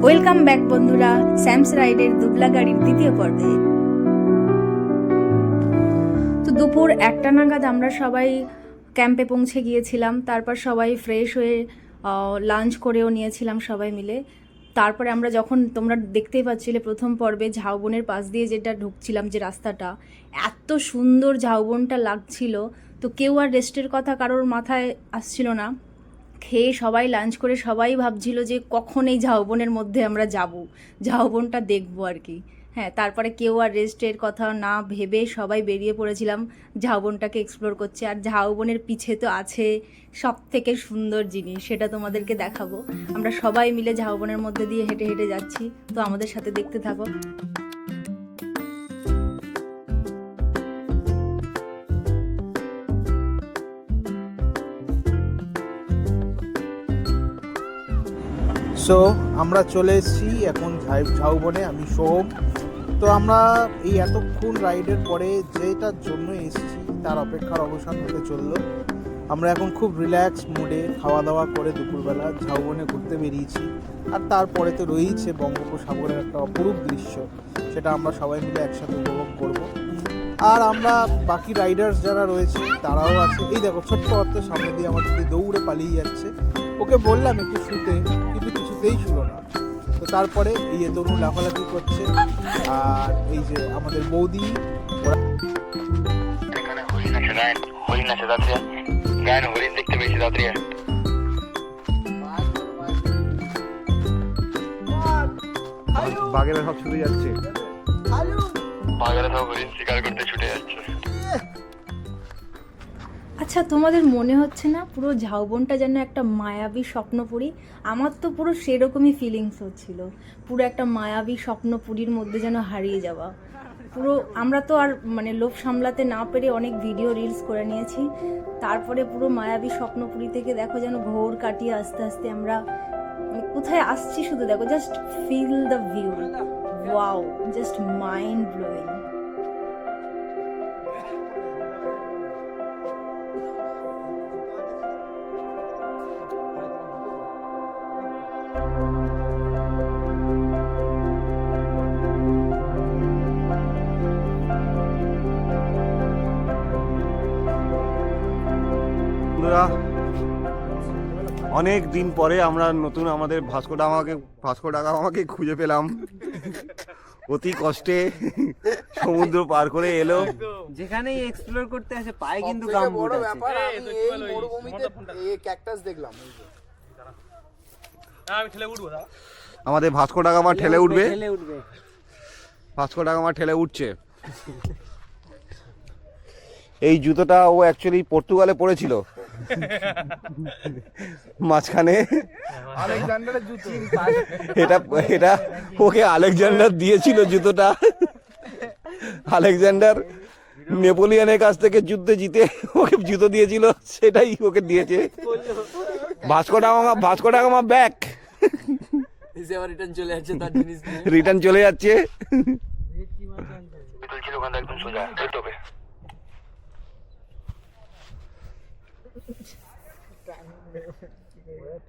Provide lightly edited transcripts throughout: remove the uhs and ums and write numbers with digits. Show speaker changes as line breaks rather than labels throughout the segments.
Welcome back বন্ধুরা Sam's রাইডের দুবলা গাড়ির দ্বিতীয় পর্বে। তো দুপুর 1টা নাগাদ আমরা সবাই ক্যাম্পে পৌঁছে গিয়েছিলাম। তারপর সবাই ফ্রেশ হয়ে লাঞ্চ করেও নিয়েছিলাম সবাই মিলে। তারপরে আমরা যখন তোমরা দেখতেই পাচ্ছিলে প্রথম পর্বে ঝাউবনের পাশ দিয়ে যেটা ঢুকছিলাম, যে রাস্তাটা এত সুন্দর ঝাউবনটা লাগছিল, তো কেউ আর রেস্টের কথা কারোর মাথায় আসছিল না। খেয়ে সবাই লাঞ্চ করে সবাই ভাবছিল যে কখন এই ঝাউবনের মধ্যে আমরা যাব, ঝাউবনটা দেখবো আর কি। হ্যাঁ, তারপরে কেউ আর রেস্টের কথা না ভেবে সবাই বেরিয়ে পড়েছিলাম ঝাউবনটাকে এক্সপ্লোর করছে। আর ঝাউবনের পিছে তো আছে সব থেকে সুন্দর জিনিস, সেটা তোমাদেরকে দেখাবো। আমরা সবাই মিলে ঝাউবনের মধ্যে দিয়ে হেঁটে হেঁটে যাচ্ছি, তো আমাদের সাথে দেখতে থাকো।
সো আমরা চলে এসেছি এখন ঝাউবনে। আমি সোহম। তো আমরা এই এতক্ষণ রাইডের পরে যেটার জন্য এসেছি তার অপেক্ষার অবসান হতে চললো। আমরা এখন খুব রিল্যাক্স মুডে খাওয়া দাওয়া করে দুপুরবেলা ঝাউবনে ঘুরতে বেরিয়েছি। আর তারপরে তো রয়েছে বঙ্গোপসাগরের একটা অপরূপ দৃশ্য, সেটা আমরা সবাই মিলে একসাথে উপভোগ করব। আর আমরা বাকি রাইডার্স যারা রয়েছে তারাও আছে। এই দেখো ছোট্ট অর্থের সামনে দিয়ে আমার দিকে দৌড়ে পালিয়ে যাচ্ছে। ওকে বললাম একটু শুতে, কিন্তু কিছুতেই শুলো না। তো তারপরে এই যে তরুণ লাফালাফি করছে, আর এই যে আমাদের বৌদি
দেখতে পেয়েছি রাত্রে।
বাঘেরা সব ছুটে যাচ্ছে,
বাঘেরা সব হরিণ শিকার করতে ছুটে যাচ্ছে।
আচ্ছা, তোমাদের মনে হচ্ছে না পুরো ঝাউবনটা যেন একটা মায়াবী স্বপ্নপুরী? আমার তো পুরো সেরকমই ফিলিংস হচ্ছিল, পুরো একটা মায়াবী স্বপ্নপুরীর মধ্যে যেন হারিয়ে যাওয়া। পুরো আমরা তো আর লোভ সামলাতে না পেরে অনেক ভিডিও রিলস করে নিয়েছি। তারপরে পুরো মায়াবী স্বপ্নপুরী থেকে দেখো যেন ঘোর কাটিয়ে আস্তে আস্তে আমরা কোথায় আসছি শুধু দেখো, just feel the view. Wow, just mind blowing.
অনেক দিন পরে আমরা নতুন আমাদের ভাস্কো ডা গামাকে খুঁজে পেলাম। অতি কষ্টে সমুদ্র পার করে এলো।
যেখানেই এক্সপ্লোর করতে আসে পায়ে কিন্তু গামবুট আছে।
আমি এই মরুভূমিতে এই ক্যাকটাস দেখলাম।
আমি ঠেলে উঠবো না।
আমাদের ভাস্কো ডা গামা ঠেলে উঠবে,
ঠেলে উঠবে।
ভাস্কো ডা গামা ঠেলে উঠছে। এই জুতোটা ও অ্যাকচুয়ালি পর্তুগালে পড়েছিল, মাঝখানে
আলেকজান্ডারের জুতো।
এটা ওকে আলেকজান্ডার দিয়েছিল জুতোটা। আলেকজান্ডার নেপোলিয়নের কাছ থেকে যুদ্ধে জিতে ওকে জুতো দিয়েছিল, সেটাই ওকে দিয়েছে। Vasco da Gama back, return চলে যাচ্ছে।
তুলছিল ওখানে একদম সোজা টপে।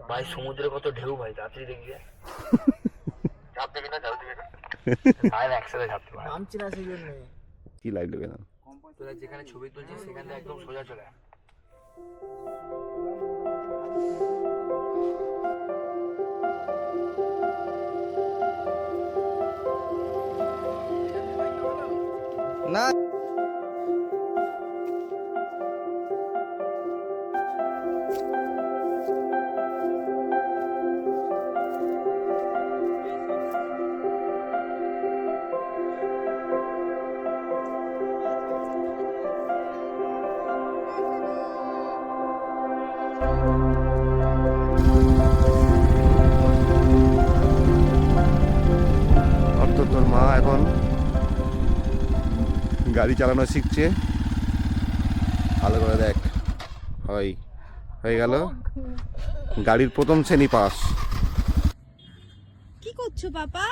ভাই সমুদ্রে কত ঢেউ ভাই, রাত্রি দেখবি। ঝাঁপ দেবে না, ঝাঁপ দেবে না, একসাথে ঝাঁপতে পারে।
নামছি না সেই জন্য।
কি লাইট লোকে না,
তোরা যেখানে ছবি তুলছিস সেখান থেকে একদম সোজা চলে আয়।
না তোর মা এখন গাড়ি চালানো শিখছে। ভালো করে দেখ, হয়ে গেল গাড়ির প্রথম শ্রেণী পাস।
কি করছো বাবা?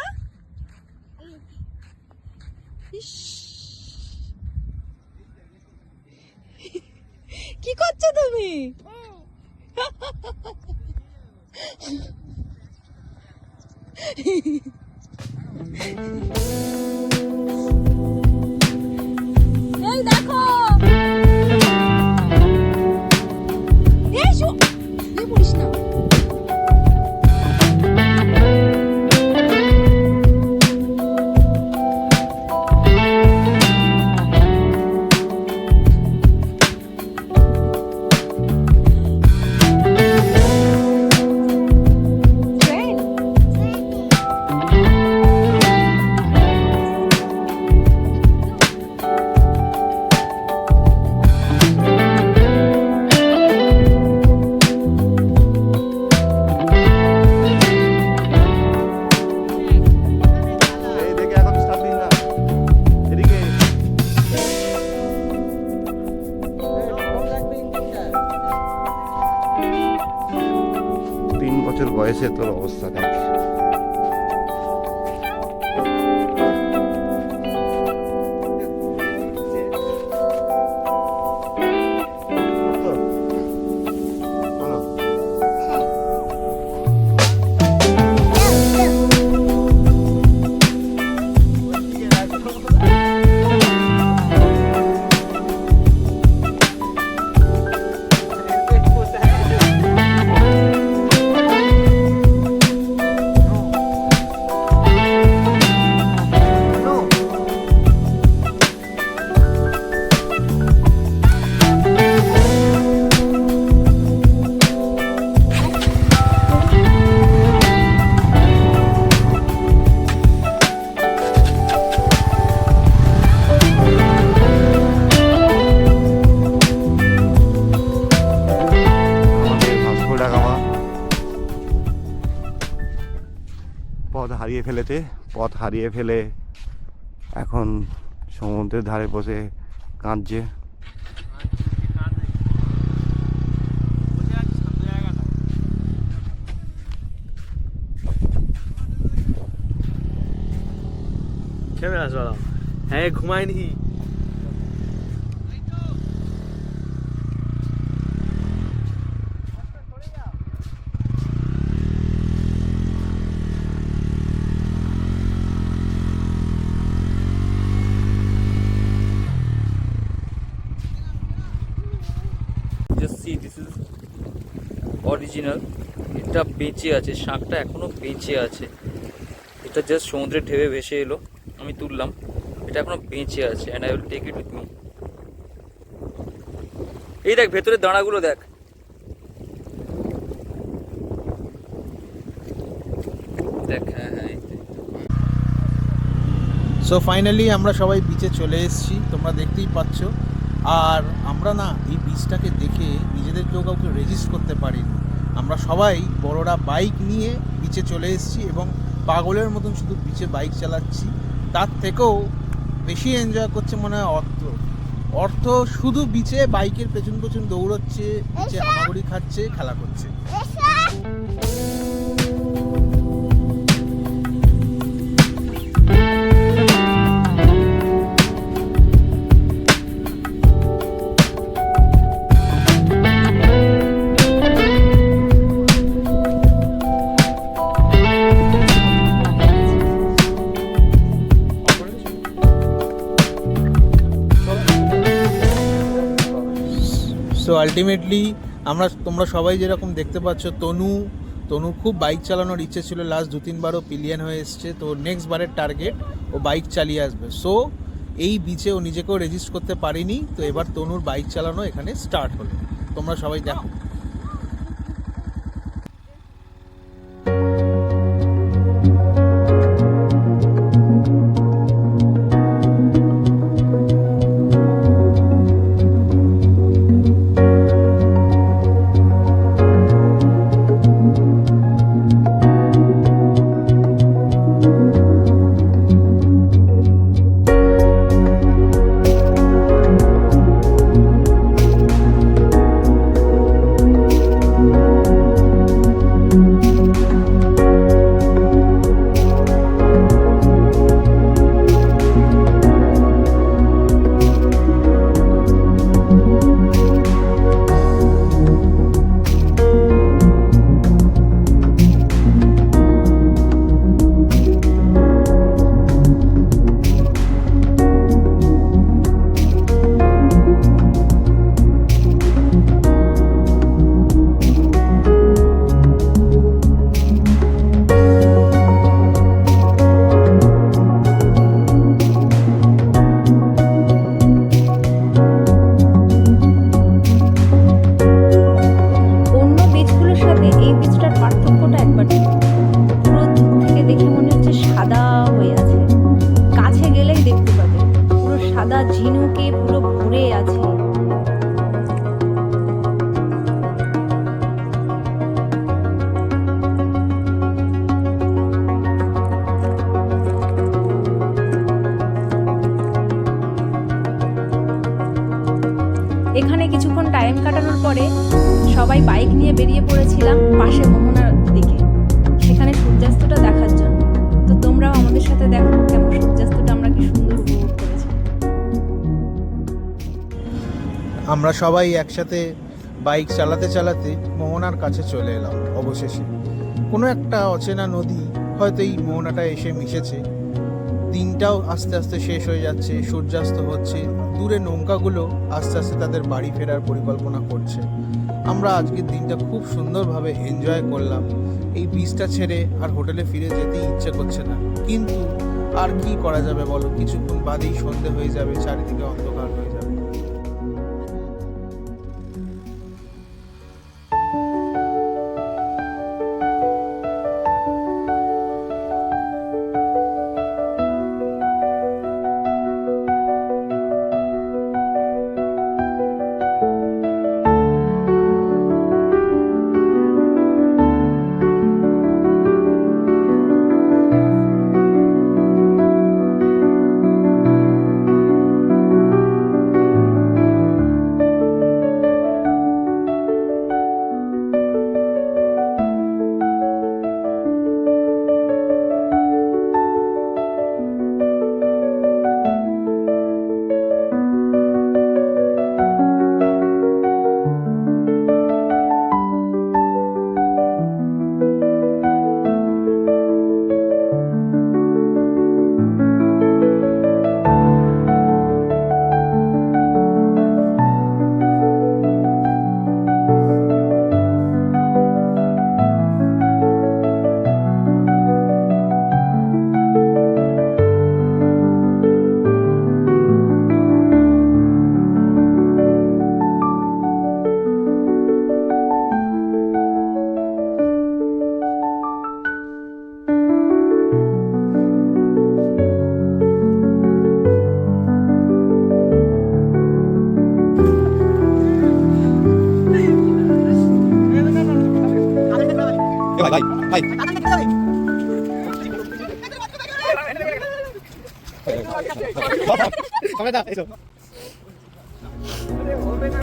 কি করছো তুমি? এই দেখো এই শো এই পড়িস না
এই দেখে এখন স্টার্ট দিন না এদিকে 3 বছর বয়সে তোর অবস্থা দেখ বলো। আমাদের ভাস্কো ডা গামা পথ হারিয়ে ফেলে এখন সমুদ্রের ধারে বসে কাঁদছে
কেমন আছো বাবা? হ্যাঁ ঘুমায়নি
just see this is original. এটা বেঁচে আছে, শাঁখটা এখনো বেঁচে আছে। এটা জাস্ট সমুদ্রের ঢেউয়ে ভেসে এলো, আমি তুললাম। এটা এখনো বেঁচে আছে and I will take it with me. এই দেখ ভেতরের দাঁড়াগুলো দেখ। দেখ হ্যাঁ হ্যাঁ এই যে।
সো ফাইনালি আমরা সবাই বিচে চলে এসেছি, তোমরা দেখতেই পাচ্ছ। আর আমরা না এই বিচটাকে দেখে নিজেদেরকেও কাউকে রেজিস্ট করতে পারিনি। আমরা সবাই বড়রা বাইক নিয়ে বিচে চলে এসেছি এবং পাগলের মতন শুধু বিচে বাইক চালাচ্ছি। তার থেকেও বেশি এনজয় করছে মনে হয় অর্থ শুধু বিচে বাইকের পেছন পেছন দৌড়চ্ছে, বিচে হামাগুড়ি খাচ্ছে, খেলা করছে। সো আলটিমেটলি তোমরা সবাই যেরকম দেখতে পাচ্ছ, তনু খুব বাইক চালানোর ইচ্ছে ছিল, লাস্ট 2-3 বারও পিলিয়ন হয়ে এসছে। তো নেক্সট বারের টার্গেট ও বাইক চালিয়ে আসবে। সো এই বিচে ও নিজেকেও রেজিস্ট করতে পারিনি, তো এবার তনুর বাইক চালানো এখানে স্টার্ট হলো। তোমরা সবাই দেখো।
পরে সবাই বাইক নিয়ে বেরিয়ে পড়েছিলাম পাশে মোহনার দিকে, সেখানে সূর্যাস্তটা দেখার জন্য। তো তোমরাও আমাদের সাথে দেখো কেমন সূর্যাস্তটা আমরা কি সুন্দর উপভোগ করেছি।
আমরা সবাই একসাথে বাইক চালাতে চালাতে মোহনার কাছে চলে এলাম। অবশেষে কোনো একটা অচেনা নদী হয়তো এই মোহনাটা এসে মিশেছে। দিনটাও আস্তে আস্তে শেষ হয়ে যাচ্ছে, সূর্যাস্ত হচ্ছে, দূরে নৌকাগুলো আস্তে আস্তে তাদের বাড়ি ফেরার পরিকল্পনা করছে। আমরা আজকের দিনটা খুব সুন্দরভাবে এনজয় করলাম। এই বিচটা ছেড়ে আর হোটেলে ফিরে যেতেই ইচ্ছে করছে না, কিন্তু আর কি করা যাবে বলো, কিছুক্ষণ বাদেই সন্ধে হয়ে যাবে, চারিদিকে অন্ধকার হয়ে যাবে।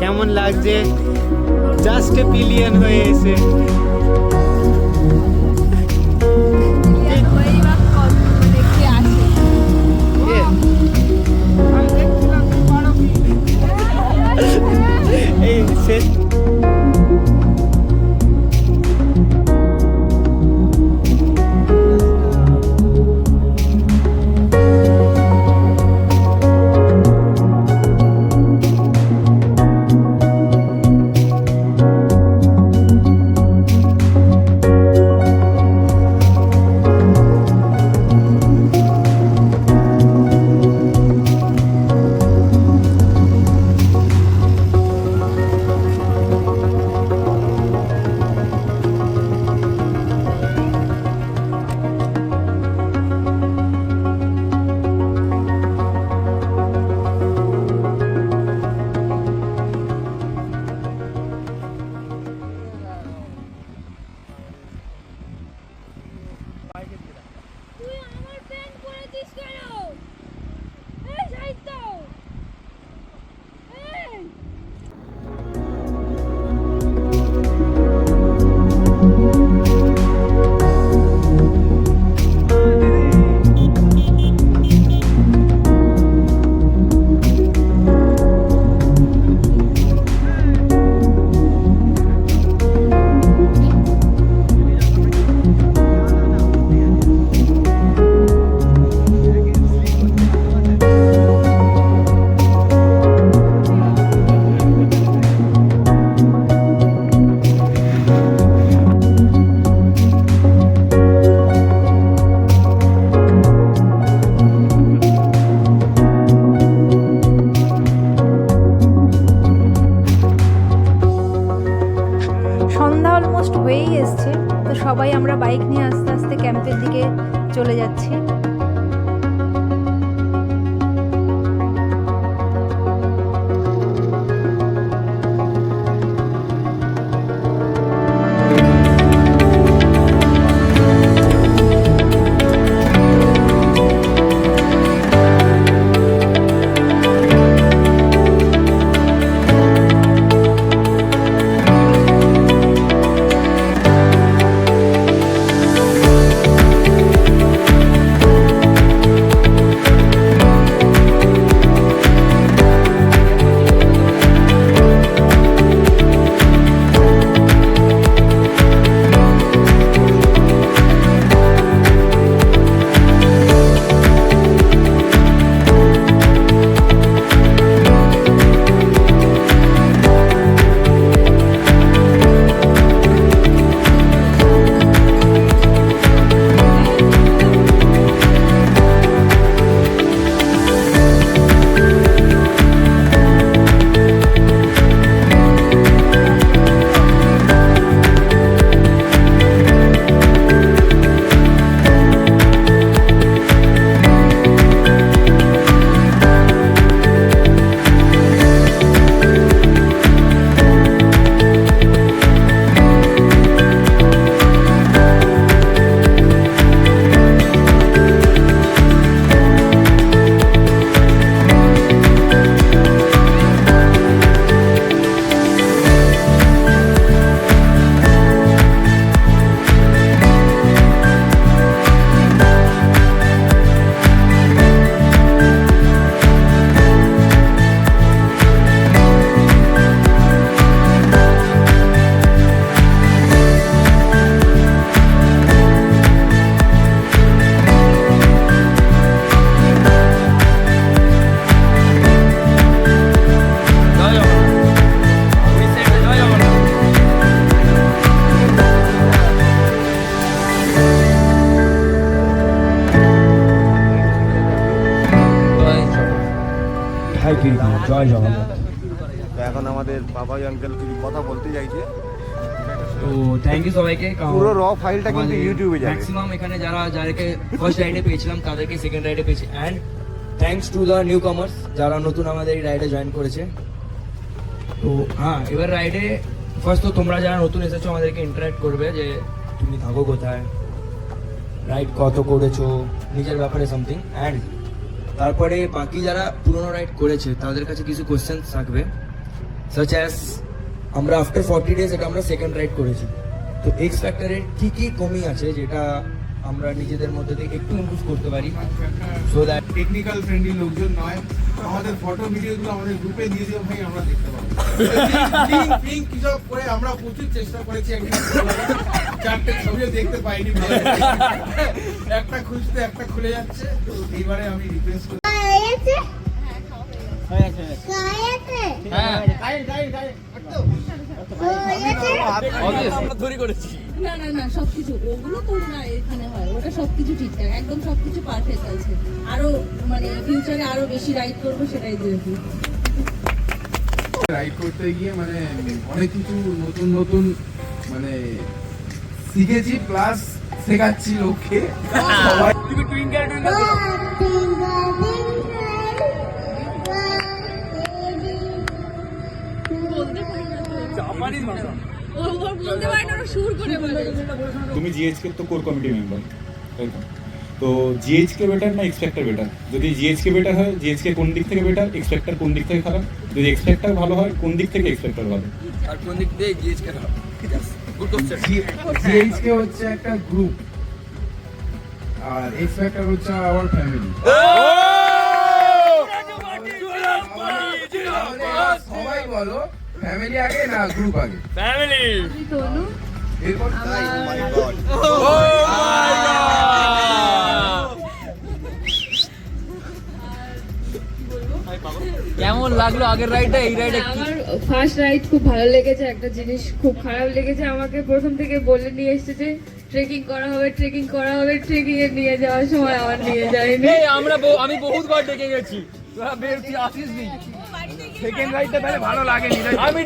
কেমন লাগছে জাস্ট পিলিয়ন হয়ে এসে? এই শেষ
সন্ধ্যা অলমোস্ট হয়েই এসছে, তো সবাই আমরা বাইক নিয়ে আস্তে আস্তে ক্যাম্পের দিকে চলে যাচ্ছি।
জয় জগন্নাথ।
তো এখন আমাদের বাবাই আঙ্কেল কিছু কথা বলতে চাইছে।
তো থ্যাংক ইউ সবাইকে।
পুরো র ফাইলটা কিন্তু ইউটিউবে যাবে।
ম্যাক্সিমাম এখানে যাদেরকে ফার্স্ট রাইডে পেয়েছিলাম তাদেরকে সেকেন্ড রাইডে পেয়েছি, and thanks to the new কামার্স যারা নতুন আমাদের এই রাইডে জয়েন করেছে। তো হ্যাঁ, এবার রাইডে ফার্স্ট তো তোমরা যারা নতুন এসেছো আমাদেরকে ইন্টারাক্ট করবে যে তুমি থাকো কোথায়, রাইড কত করেছো, নিজের ব্যাপারে সামথিং। অ্যান্ড তারপরে বাকি যারা পুরোনো রাইড করেছে তাদের কাছে কিছু কোয়েশ্চেন থাকবে, সাচ অ্যাজ আমরা আফটার 40 ডেজ এটা আমরা সেকেন্ড রাইড করেছি, তো এক্স ফ্যাক্টরের কী কী কমি আছে যেটা আমরা নিজেদের মধ্যে থেকে একটু ইমপ্রুভ করতে পারি, সো দ্যাট
টেকনিক্যাল ফ্রেন্ডলি লোকজন নয়, আমাদের ফটো ভিডিওগুলো আমাদের গ্রুপে দিয়ে দিও ভাই, আমরা দেখতে পাবো। লিঙ্ক কিছু করে আমরা প্রচুর চেষ্টা করেছি, একদিন 4টে ছবিও দেখতে পাইনি, একটা খুঁজতে একটা খুলে যাচ্ছে। তো এইবারে আমি রিকোয়েস্ট করি,
না না না সবকিছু ওগুলো তো না এখানে হয়, ওটা সবকিছু ঠিকঠাক একদম সবকিছু পারফেক্ট আছে। আরো মানে ফিউচারে আরো বেশি রাইড করবো সেটাই দিয়েছি।
রাইড করতে গিয়ে মানে অনেক কিছু নতুন নতুন মানে শিখেছি, প্লাস শেখাচ্ছি লোককে। সবাই
বলতে পারে না, সুর করে বলে।
তুমি জিএইচকে তো কোর কমিটি মেম্বার, তো জিএইচকে বেটার না এক্সপেক্টার বেটার? যদি জিএইচকে বেটার হয়, জিএইচকে কোন দিক থেকে বেটার, এক্সপেক্টার কোন দিক থেকে খারাপ? যদি এক্সপেক্টার ভালো হয়, কোন দিক থেকে এক্সপেক্টার ভালো?
আর কোন দিক দিয়ে জিএসকে খারাপ?
জিএইচকে হচ্ছে একটা গ্রুপ, আর এক্স ফ্যাক্টর হচ্ছে আওয়ার ফ্যামিলি। সবাই বলো ফ্যামিলি আগে না গ্রুপ আগে? ফ্যামিলি। এরপর
কেমন লাগলো আগের রাইডটা, এই রাইডে?
আমার ফার্স্ট রাইড খুব ভালো লেগেছে। একটা জিনিস খুব খারাপ লেগেছে, আমাকে প্রথম থেকে বলে নিয়ে এসেছে যে ট্রেকিং করা হবে, ট্রেকিং করা হবে, ট্রেকিং এ নিয়ে যাওয়ার সময় আমার নিয়ে যায়নি।
আমি বহুতবার ডেকে গেছি, তোরা বেরতি আসিসনি। সেকেন্ড রাইডটা তাহলে ভালো লাগেনি? আমি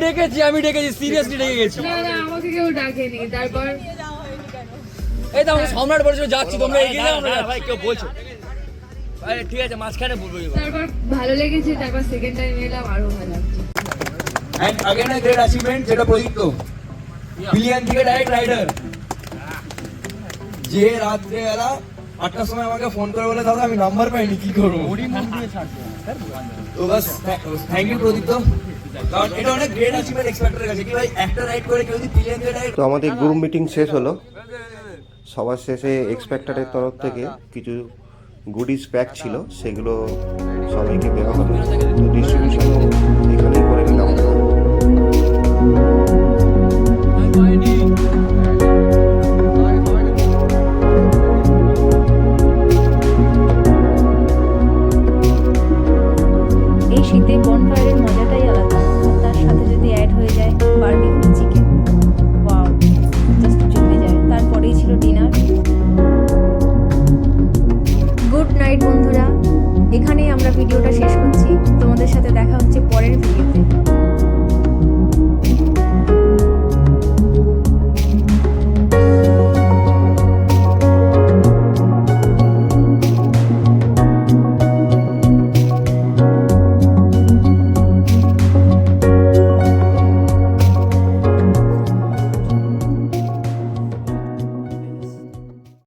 ডেকেছি সিরিয়াসলি ডেকে গেছি।
না না আমাকে কেউ ডাকেনি। তারপর
এই তো আমরা সম্রাট বলেছিল যাচ্ছি, তোমরা এগিয়ে যাও। ভাই কেউ বলছো ঠিক আছে, মাঝখানে বলবো।
তারপর ভালো লেগেছে, তারপর সেকেন্ড টাইম এলাম আরো ভালো লাগছে।
And again a great achievement যেটা প্রদীপ্ত বিলিয়ন থেকে ডাইরেক্ট রাইডার, যে রাত্রে বেলা 8টার সময় আমাকে ফোন করে বলে দাদা আমি নাম্বার পাইনি কি করবো। তো বাস থ্যাংক ইউ প্রদীপ্ত, কারণ এটা অনেক গ্রেট অ্যাচিভমেন্ট এক্সপেক্টের কাছে কি ভাই একটা রাইড করে কেউ যদি বিলিয়ন থেকে ডাইরেক্ট।
তো আমাদের গ্রুপ মিটিং শেষ হলো, সবার শেষে এক্সপেক্টারের তরফ থেকে কিছু গুডিস প্যাক ছিল, সেগুলো সবাইকে দেওয়া হলো। তো ডিস্ট্রিবিউশন